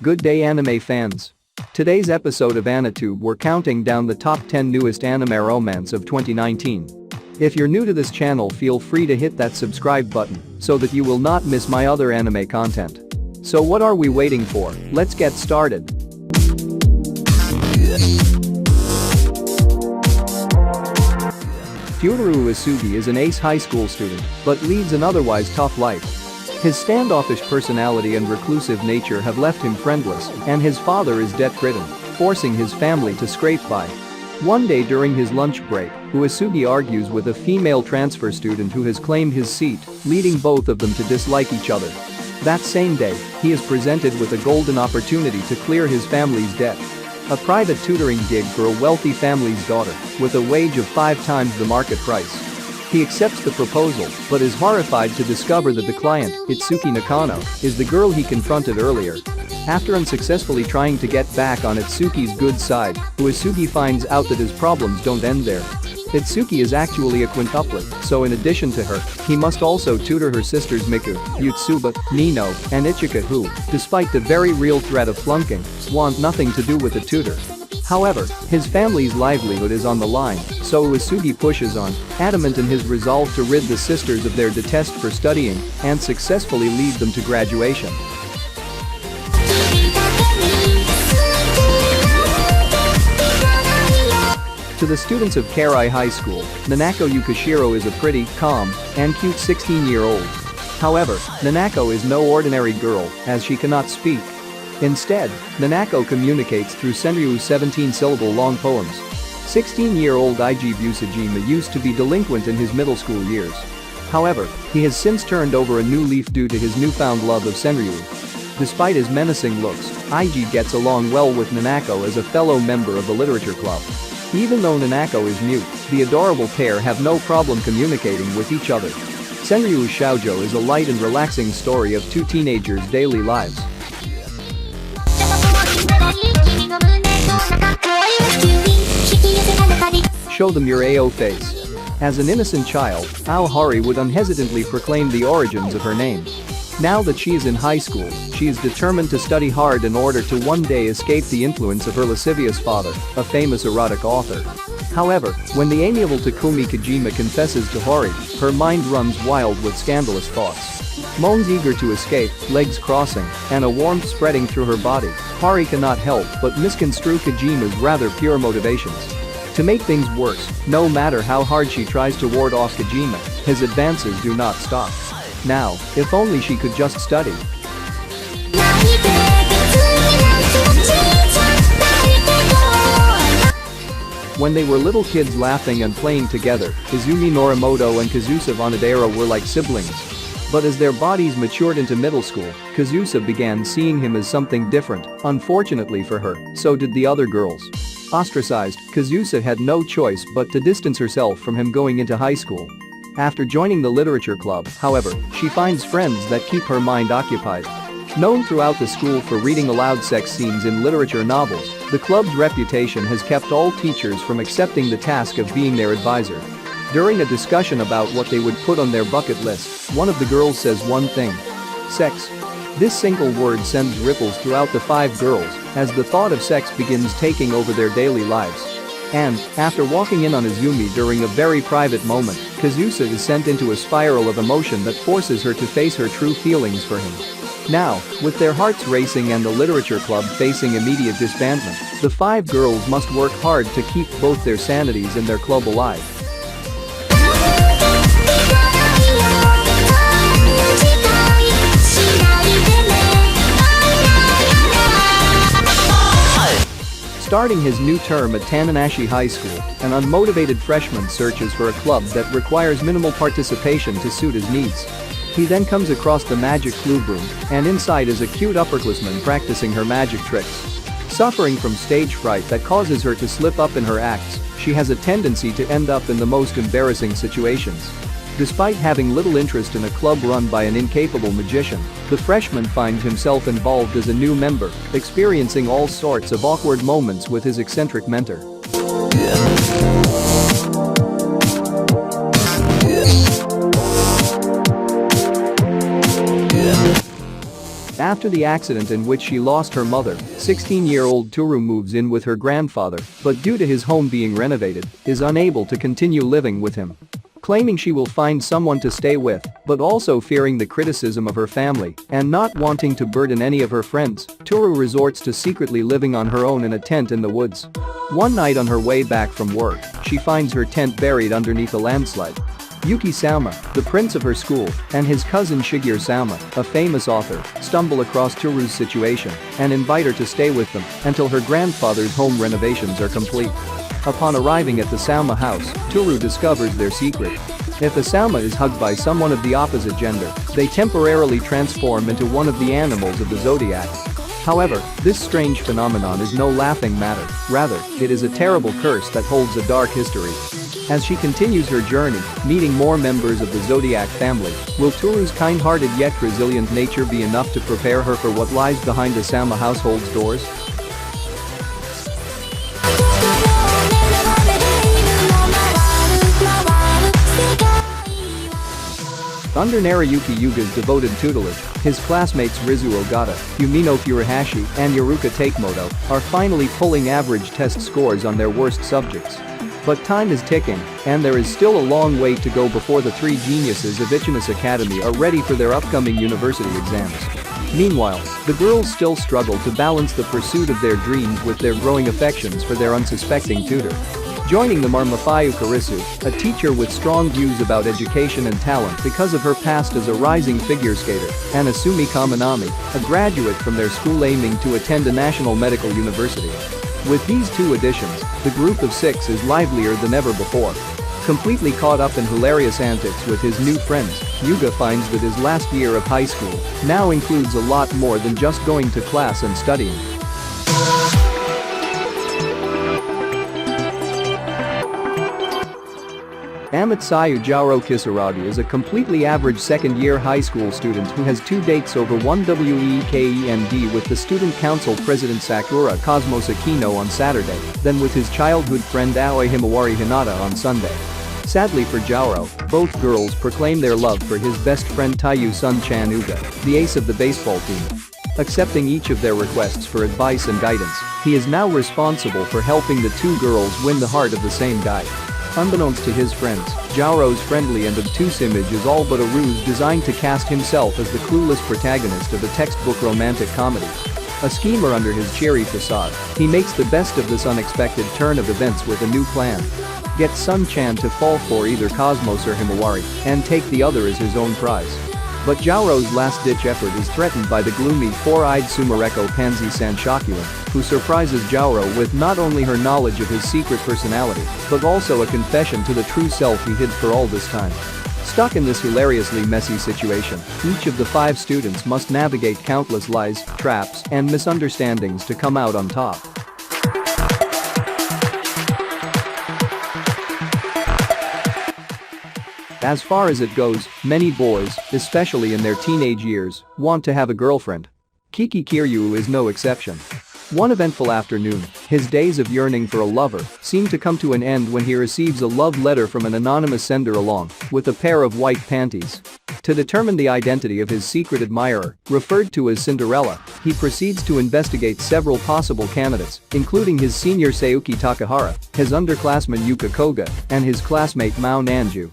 Good day anime fans. Today's episode of AniTube we're counting down the top 10 newest anime romance of 2019. If you're new to this channel, feel free to hit that subscribe button so that you will not miss my other anime content. So what are we waiting for? Let's get started. Futaru Uesugi is an ace high school student but leads an otherwise tough life. His standoffish personality and reclusive nature have left him friendless, and his father is debt-ridden, forcing his family to scrape by. One day during his lunch break, Uesugi argues with a female transfer student who has claimed his seat, leading both of them to dislike each other. That same day, he is presented with a golden opportunity to clear his family's debt. A private tutoring gig for a wealthy family's daughter, with a wage of 5 times the market price. He accepts the proposal, but is horrified to discover that the client, Itsuki Nakano, is the girl he confronted earlier. After unsuccessfully trying to get back on Itsuki's good side, Uesugi finds out that his problems don't end there. Itsuki is actually a quintuplet, so in addition to her, he must also tutor her sisters Miku, Yutsuba, Nino, and Ichika who, despite the very real threat of flunking, want nothing to do with the tutor. However, his family's livelihood is on the line, so Uesugi pushes on, adamant in his resolve to rid the sisters of their detest for studying and successfully lead them to graduation. To the students of Karai High School, Nanako Yukishiro is a pretty, calm, and cute 16-year-old. However, Nanako is no ordinary girl, as she cannot speak. Instead, Nanako communicates through Senryu's 17-syllable long poems. 16-year-old Iji Busujima used to be delinquent in his middle school years. However, he has since turned over a new leaf due to his newfound love of Senryu. Despite his menacing looks, Iji gets along well with Nanako as a fellow member of the literature club. Even though Nanako is mute, the adorable pair have no problem communicating with each other. Senryu's Shoujo is a light and relaxing story of two teenagers' daily lives. Show them your AO face. As an innocent child, Aohari would unhesitantly proclaim the origins of her name. Now that she is in high school, she is determined to study hard in order to one day escape the influence of her lascivious father, a famous erotic author. However, when the amiable Takumi Kojima confesses to Hori, her mind runs wild with scandalous thoughts. Moans eager to escape, legs crossing, and a warmth spreading through her body, Hori cannot help but misconstrue Kojima's rather pure motivations. To make things worse, no matter how hard she tries to ward off Kojima, his advances do not stop. Now, if only she could just study. When they were little kids laughing and playing together, Izumi Norimoto and Kazusa Vanadera were like siblings. But as their bodies matured into middle school, Kazusa began seeing him as something different. Unfortunately for her, so did the other girls. Ostracized, Kazusa had no choice but to distance herself from him going into high school. After joining the literature club, however, she finds friends that keep her mind occupied. Known throughout the school for reading aloud sex scenes in literature novels, the club's reputation has kept all teachers from accepting the task of being their advisor. During a discussion about what they would put on their bucket list, one of the girls says one thing: sex. This single word sends ripples throughout the 5 girls as the thought of sex begins taking over their daily lives. And, after walking in on Izumi during a very private moment, Kazusa is sent into a spiral of emotion that forces her to face her true feelings for him. Now, with their hearts racing and the literature club facing immediate disbandment, the 5 girls must work hard to keep both their sanities and their club alive. Starting his new term at Tananashi High School, an unmotivated freshman searches for a club that requires minimal participation to suit his needs. He then comes across the magic clue room, and inside is a cute upperclassman practicing her magic tricks. Suffering from stage fright that causes her to slip up in her acts, she has a tendency to end up in the most embarrassing situations. Despite having little interest in a club run by an incapable magician, the freshman finds himself involved as a new member, experiencing all sorts of awkward moments with his eccentric mentor. After the accident in which she lost her mother, 16-year-old Toru moves in with her grandfather, but due to his home being renovated, is unable to continue living with him. Claiming she will find someone to stay with, but also fearing the criticism of her family and not wanting to burden any of her friends, Toru resorts to secretly living on her own in a tent in the woods. One night on her way back from work, she finds her tent buried underneath a landslide. Yuki Sama, the prince of her school, and his cousin Shigeru Sama, a famous author, stumble across Toru's situation and invite her to stay with them until her grandfather's home renovations are complete. Upon arriving at the Sama house, Toru discovers their secret. If a Sama is hugged by someone of the opposite gender, they temporarily transform into one of the animals of the zodiac. However, this strange phenomenon is no laughing matter, rather, it is a terrible curse that holds a dark history. As she continues her journey, meeting more members of the Zodiac family, will Toru's kind-hearted yet resilient nature be enough to prepare her for what lies behind the Sama household's doors? Under Narayuki Yuga's devoted tutelage, his classmates Rizu Ogata, Yumino Furuhashi, and Yoruka Takemoto are finally pulling average test scores on their worst subjects. But time is ticking, and there is still a long way to go before the three geniuses of Ichino's Academy are ready for their upcoming university exams. Meanwhile, the girls still struggle to balance the pursuit of their dreams with their growing affections for their unsuspecting tutor. Joining them are Mafayu Karisu, a teacher with strong views about education and talent because of her past as a rising figure skater, and Asumi Kaminami, a graduate from their school aiming to attend a national medical university. With these two additions, the group of six is livelier than ever before. Completely caught up in hilarious antics with his new friends, Yuga finds that his last year of high school now includes a lot more than just going to class and studying. Amatsuyu Jauro Kisaragi is a completely average second-year high school student who has 2 dates over one weekend with the student council president Sakura Cosmos Aquino on Saturday, then with his childhood friend Aoi Himawari Hinata on Sunday. Sadly for Jauro, both girls proclaim their love for his best friend Taiyu Sun-chan Uga, the ace of the baseball team. Accepting each of their requests for advice and guidance, he is now responsible for helping the two girls win the heart of the same guy. Unbeknownst to his friends, Jauro's friendly and obtuse image is all but a ruse designed to cast himself as the clueless protagonist of a textbook romantic comedy. A schemer under his cheery facade, he makes the best of this unexpected turn of events with a new plan. Get Sun-chan to fall for either Cosmos or Himawari, and take the other as his own prize. But Jauro's last-ditch effort is threatened by the gloomy, four-eyed Sumareko Pansy Sanshakuin, who surprises Jauro with not only her knowledge of his secret personality, but also a confession to the true self he hid for all this time. Stuck in this hilariously messy situation, each of the 5 students must navigate countless lies, traps, and misunderstandings to come out on top. As far as it goes, many boys, especially in their teenage years, want to have a girlfriend. Kiki Kiryu is no exception. One eventful afternoon, his days of yearning for a lover seem to come to an end when he receives a love letter from an anonymous sender along with a pair of white panties. To determine the identity of his secret admirer, referred to as Cinderella, he proceeds to investigate several possible candidates, including his senior Sayuki Takahara, his underclassman Yuka Koga, and his classmate Mao Nanju.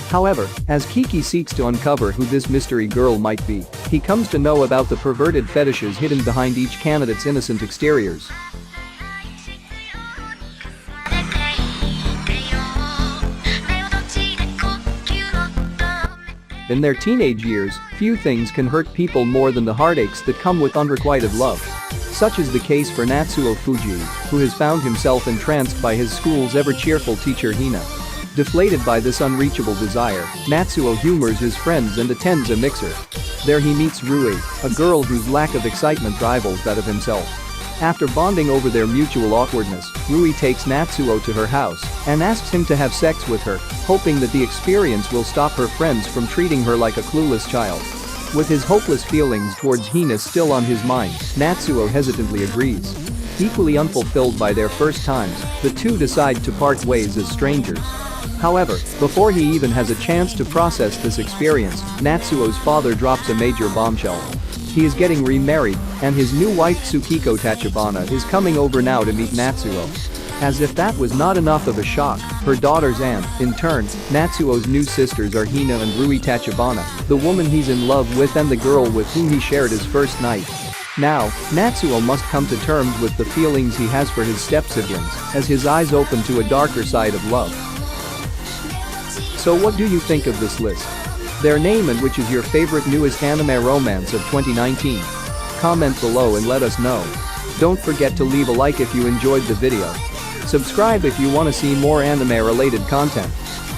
However, as Kiki seeks to uncover who this mystery girl might be, he comes to know about the perverted fetishes hidden behind each candidate's innocent exteriors. In their teenage years, few things can hurt people more than the heartaches that come with unrequited love. Such is the case for Natsuo Fuji, who has found himself entranced by his school's ever-cheerful teacher Hina. Deflated by this unreachable desire, Natsuo humors his friends and attends a mixer. There he meets Rui, a girl whose lack of excitement rivals that of himself. After bonding over their mutual awkwardness, Rui takes Natsuo to her house and asks him to have sex with her, hoping that the experience will stop her friends from treating her like a clueless child. With his hopeless feelings towards Hina still on his mind, Natsuo hesitantly agrees. Equally unfulfilled by their first times, the two decide to part ways as strangers. However, before he even has a chance to process this experience, Natsuo's father drops a major bombshell. He is getting remarried, and his new wife Tsukiko Tachibana is coming over now to meet Natsuo. As if that was not enough of a shock, her daughters and, in turn, Natsuo's new sisters are Hina and Rui Tachibana, the woman he's in love with and the girl with whom he shared his first night. Now, Natsuo must come to terms with the feelings he has for his step-siblings, as his eyes open to a darker side of love. So what do you think of this list? Their name and which is your favorite newest anime romance of 2019? Comment below and let us know. Don't forget to leave a like if you enjoyed the video. Subscribe if you want to see more anime-related content.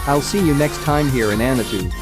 I'll see you next time here in Anitube.